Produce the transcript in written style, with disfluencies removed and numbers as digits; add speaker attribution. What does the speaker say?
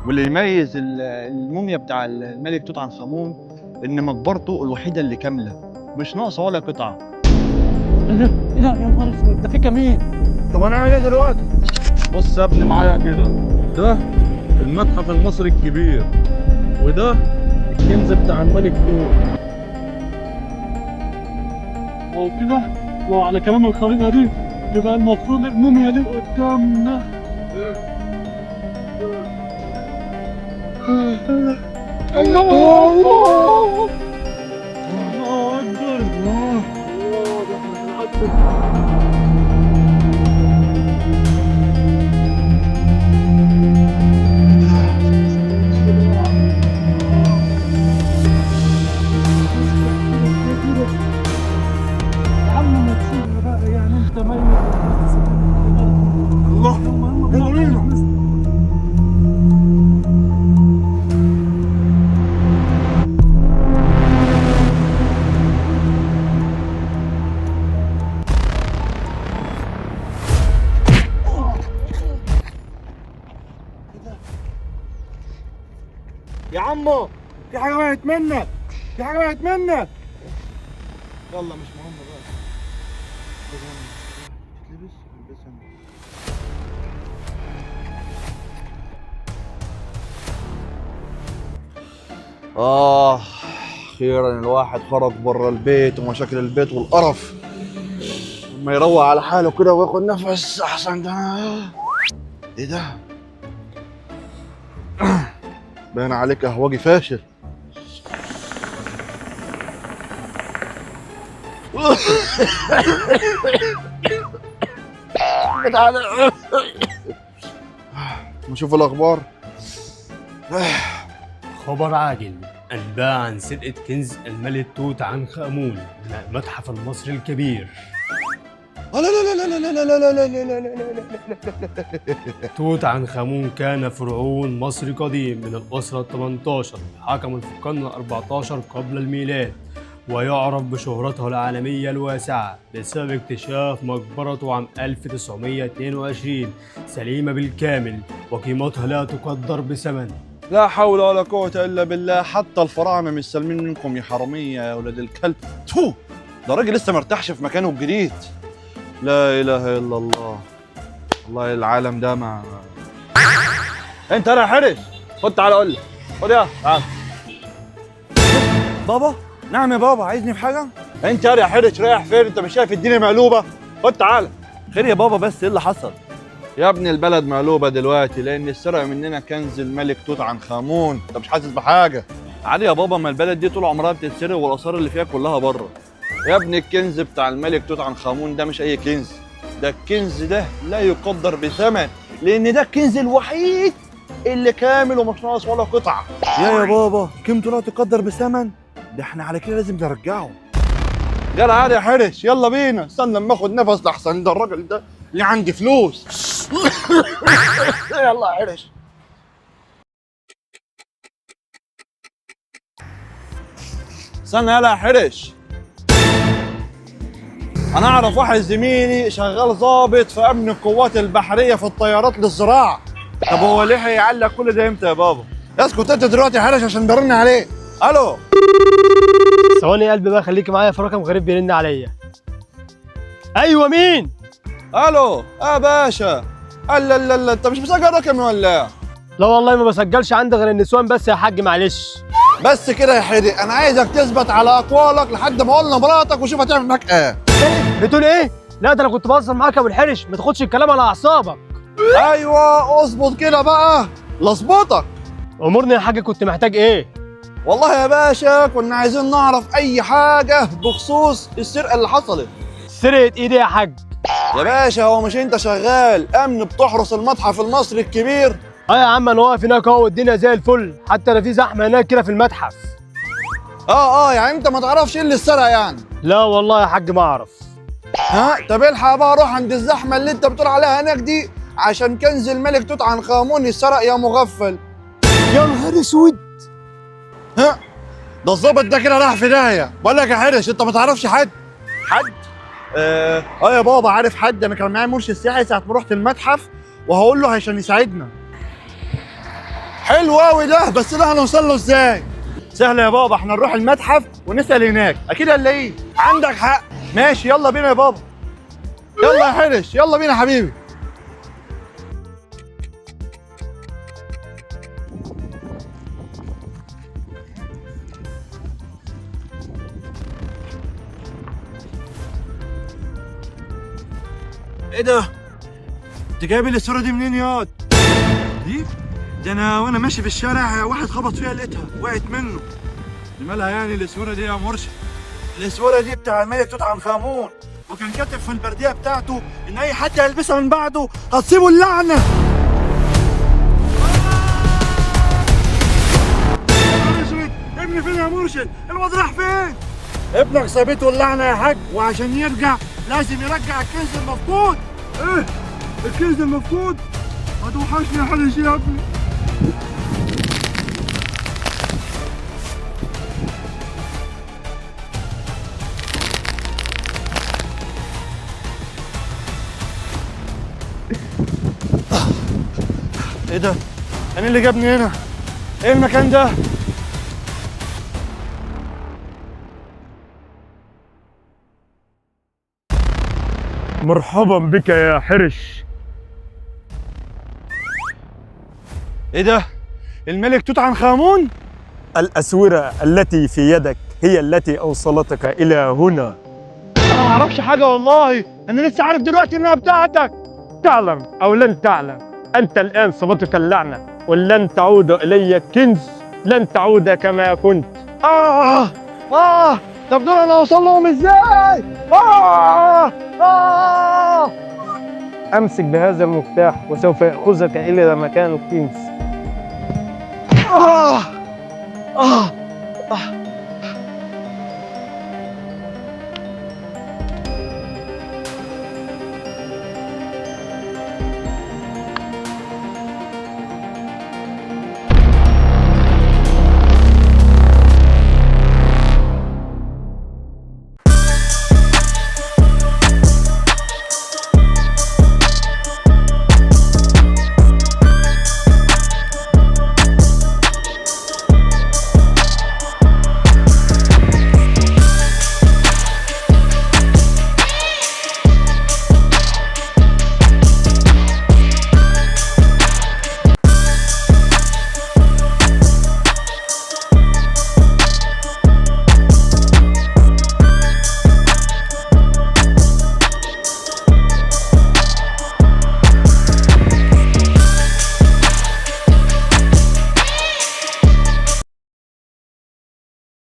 Speaker 1: واللي يميز الموميا بتاع الملك توت عنخ امون ان مقبرته الوحيده اللي كامله، مش ناقصه ولا قطعه.
Speaker 2: ايه ده؟ ايه ده يا نهار اسود؟ ده في كمين.
Speaker 1: طب هنعمل ايه دلوقتي؟ بص يا ابني معايا كده، ده المتحف المصري الكبير، وده الكنز بتاع الملك توت.
Speaker 2: وكده وعلى كلام الخريطة دي يبقى المفروض الموميا دي قدامنا. الله الله الله أكبر. يا عم ما تسيبني بقى، يعني انت ميت.
Speaker 1: الله، يلا بينا.
Speaker 2: يا عمو في حاجة وقعت منك، في حاجة وقعت منك.
Speaker 1: يلا مش مهم بقى. تلبس البسها. أخيرا الواحد خرج بره البيت ومشاكل البيت والقرف، لما يروق على حاله كده وياخد نفس أحسن. ده إيه ده؟ باين عليك قهوجي فاشل. تعالى نشوف الأخبار.
Speaker 3: خبر عاجل: أنباء عن سرقة كنز الملك توت عنخ آمون من المتحف المصري الكبير.
Speaker 1: لا لا لا لا لا لا لا لا لا لا.
Speaker 3: توت عنخ آمون كان فرعون مصري قديم من الأسرة ال18، حكم في القرن ال14 قبل الميلاد، ويعرف بشهرته العالمية الواسعة بسبب اكتشاف مقبرته عام 1922 سليمة بالكامل، وقيمتها لا تقدر بثمن.
Speaker 1: لا حول ولا قوة إلا بالله، حتى الفراعنة مش سالمين منكم يا حرامية يا ولاد الكلب. تو ده راجل لسه مرتاحش في مكانه الجديد. لا إله إلا الله. والله العالم ده ما أنت يا حرش، خد تعالى أقول لك. خد يا تعالى. بابا. نعم يا بابا، عايزني في حاجة؟ أنت يا حرش رايح فين؟ أنت مش شايف الدنيا مقلوبة؟ خد تعالى.
Speaker 4: خير يا بابا، بس ايه اللي حصل؟
Speaker 1: يا ابني البلد مقلوبة دلوقتي لأن اتسرق مننا كنز الملك توت عنخ آمون، أنت مش حاسس بحاجة؟
Speaker 4: عادي يا بابا، ما البلد دي طول عمرها بتتسرق والاثار اللي فيها كلها بره.
Speaker 1: يا ابني الكنز بتاع الملك توت عنخ آمون ده مش أي كنز، ده الكنز ده لا يقدر بثمن، لأن ده الكنز الوحيد اللي كامل ومش ناقص ولا قطعة.
Speaker 4: يا بابا، قيمته لا تقدر بثمن؟ ده احنا على كده لازم نرجعه.
Speaker 1: يلا عادي يا حرش، يلا بينا، استنى لما اخد نفس لأحسن ده الراجل ده اللي عندي فلوس. يلا يا حرش. استنى يلا يا حرش، انا اعرف واحد زميلي شغال ضابط في امن القوات البحريه في الطيارات للزراعه.
Speaker 4: طب هو ليه هيعلق كل ده امتى يا بابا؟
Speaker 1: اسكت انت دلوقتي يا حرش عشان برن عليه. الو.
Speaker 2: ثواني يا قلبي بقى، خليك معايا، في رقم غريب بيرن عليا. ايوه مين؟
Speaker 1: الو يا باشا. لا لا لا، انت مش مسجل رقمي ولا ايه؟
Speaker 2: لا والله ما بسجلش عندي غير النسوان بس يا حاج، معلش.
Speaker 1: بس كده يا حدي، انا عايزك تثبت على اقوالك لحد ما اقول لمراتك وشوف هتعمل معاك ايه.
Speaker 2: بتقول ايه؟ لا ده انا كنت بهزر معاك يا ابو الحرش، ما تاخدش الكلام على اعصابك.
Speaker 1: ايوه اظبط كده بقى، لظبطك.
Speaker 2: امورني يا حاج، كنت محتاج ايه؟
Speaker 1: والله يا باشا كنا عايزين نعرف اي حاجه بخصوص السرقه اللي حصلت.
Speaker 2: سرقة ايدي يا حاج؟
Speaker 1: يا باشا هو مش انت شغال امن بتحرس المتحف المصري الكبير؟
Speaker 2: اه يا عم انا واقف هناك اهو، والدنيا زي الفل، حتى انا في زحمه هناك كده في المتحف.
Speaker 1: يعني انت ما تعرفش ايه اللي اتسرق يعني؟
Speaker 2: لا والله يا حاج ما اعرف.
Speaker 1: طب الحق بقى روح عند الزحمه اللي انت بتقول عليها هناك دي، عشان كنز الملك توت عنخ آمون اتسرق يا مغفل.
Speaker 2: يا نهار اسود.
Speaker 1: ده الظابط ده كده راح في داهيه. بقول لك يا حرش، انت ما تعرفش حد؟
Speaker 4: حد؟
Speaker 1: يا بابا عارف حد، انا كان معايا مرشد سياحي ساعه ما رحت المتحف، وهقول له عشان يساعدنا.
Speaker 4: حلو قوي ده، بس ده هنوصل له ازاي؟ سهل يا بابا، احنا نروح المتحف ونسال هناك، اكيد هنلاقيه. عندك حق، ماشي يلا بينا يا بابا. يلا يا حرش، يلا بينا يا حبيبي.
Speaker 1: ايه ده؟ انت جايب لي الصوره دي منين ياض؟ دي؟ ده انا وانا ماشي في الشارع واحد خبط فيها لقيتها وقعت منه. دي مالها يعني الصوره دي يا مرشد؟ الصوره دي بتاع الملك توت عنخ امون، وكان كاتب في البرديه بتاعته ان اي حد هيلبسها من بعده هتصيبه اللعنه. ابني فين يا مرشد؟ الواد راح فين؟ ابنك صابته اللعنه يا حاج، وعشان يرجع لازم يرجع الكنز المفقود. ايه؟ الكنز المفقود؟ هتوحشني يا حرش يا ابني. ايه ده؟ انا اللي جابني هنا؟ ايه المكان ده؟
Speaker 3: مرحبا بك يا حرش.
Speaker 1: ايه ده؟ الملك توت عنخ امون؟
Speaker 3: الأسورة التي في يدك هي التي أوصلتك إلى هنا.
Speaker 2: انا ما اعرفش حاجه والله، انا لسه عارف دلوقتي انها بتاعتك.
Speaker 3: تعلم أو لن تعلم، أنت الآن صبتك اللعنة، ولن تعود إلي كنز، لن تعود كما كنت.
Speaker 2: طب دول انا اوصل لهم ازاي؟
Speaker 3: أمسك بهذا المفتاح وسوف يأخذك إلى مكان الكنز.
Speaker 2: آه